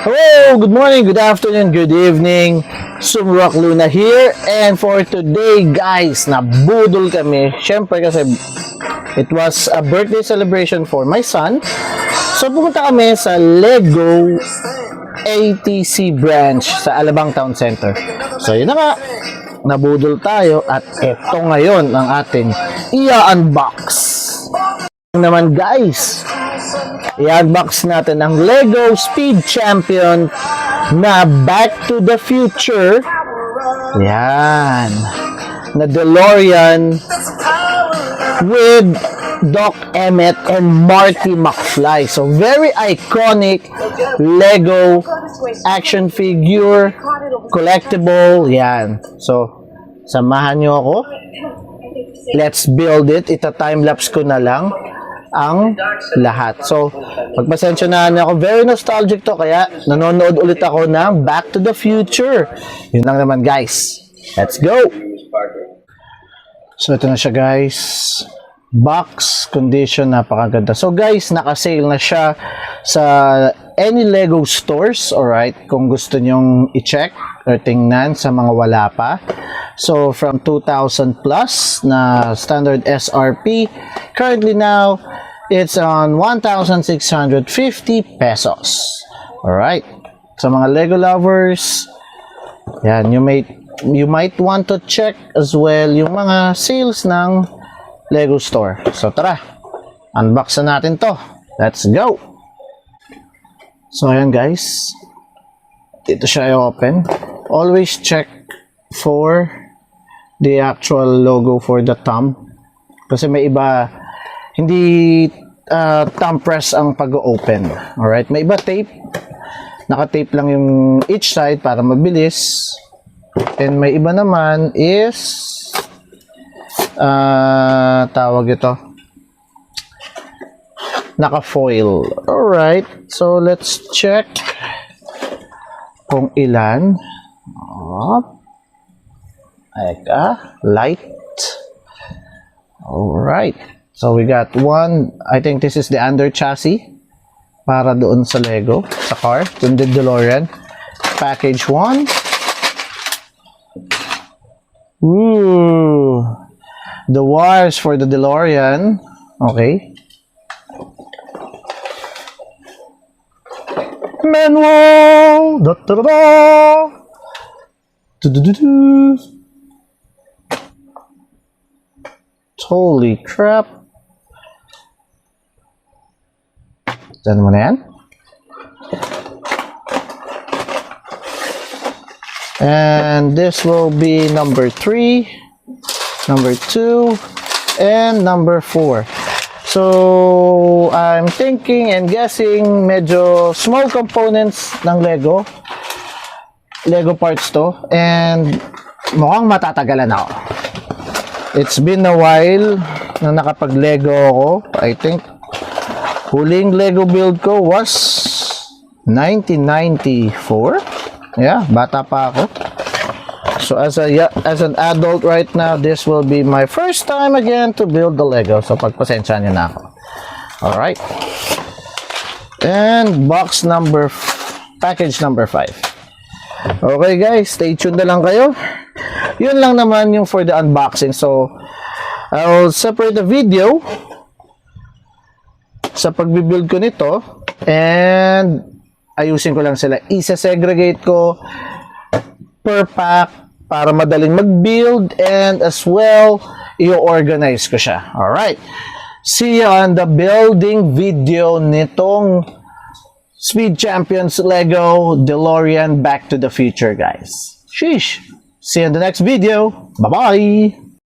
Hello, good morning, good afternoon, good evening. Sumrock Luna here. And for today, guys, nabudol kami. Syempre kasi it was a birthday celebration for my son. So pumunta kami sa Lego ATC branch sa Alabang Town Center. So yun na nga, nabudol tayo at ito ngayon ang ating i-unbox. Naman guys, i-unbox natin ang Lego Speed Champion na Back to the Future. Yan. Na DeLorean with Doc Emmett and Marty McFly. So very iconic Lego action figure, collectible. Yan. So samahan nyo ako. Let's build it. Ita-timelapse ko na lang ang lahat. So, pagpasensyonahan niyo ako, very nostalgic to, kaya nanonood ulit ako ng Back to the Future. Yun lang naman guys. Let's go! So, ito na siya guys. Box condition, napakaganda. So guys, naka-sale na siya sa any Lego stores, alright? Kung gusto nyong i-check or tingnan sa mga wala pa. So, from 2,000 plus na standard SRP, currently now, it's on 1,650 pesos. Alright. Sa mga Lego lovers, yan, you might want to check as well yung mga sales ng Lego store. So, tara. Unbox na natin to. Let's go! So, ayan guys. Dito siya i-open. Always check for the actual logo for the thumb. Kasi may iba, hindi thumb press ang pag-open. Alright? May iba tape. Naka-tape lang yung each side para mabilis. And may iba naman is tawag ito, naka-foil. Alright. So, let's check kung ilan. Eka, light. Alright. So, we got one. I think this is the under chassis para doon sa Lego, sa car. Yung DeLorean. Package 1. Ooh. The wires for the DeLorean. Okay. Manual. Da da da da. Do do do do. Holy crap. Dyan mo na yan. And this will be number 3, number 2, and number 4. So, I'm thinking and guessing medyo small components ng Lego parts to. And mukhang matatagalan ako. It's been a while na nakapag-Lego ako. I think huling Lego build ko was 1994. Yeah, bata pa ako. So as an adult right now, this will be my first time again to build the Lego. So pagpasensya niyo na ako. All right. And package number 5. Okay guys, stay tuned na lang kayo. Yun lang naman yung for the unboxing. So, I'll separate the video sa pagbibuild ko nito and ayusin ko lang sila. Isa-segregate ko per pack para madaling mag-build and as well, i-organize ko siya. Alright. See you on the building video nitong Speed Champions Lego DeLorean Back to the Future, guys. Sheesh! See you in the next video. Bye-bye!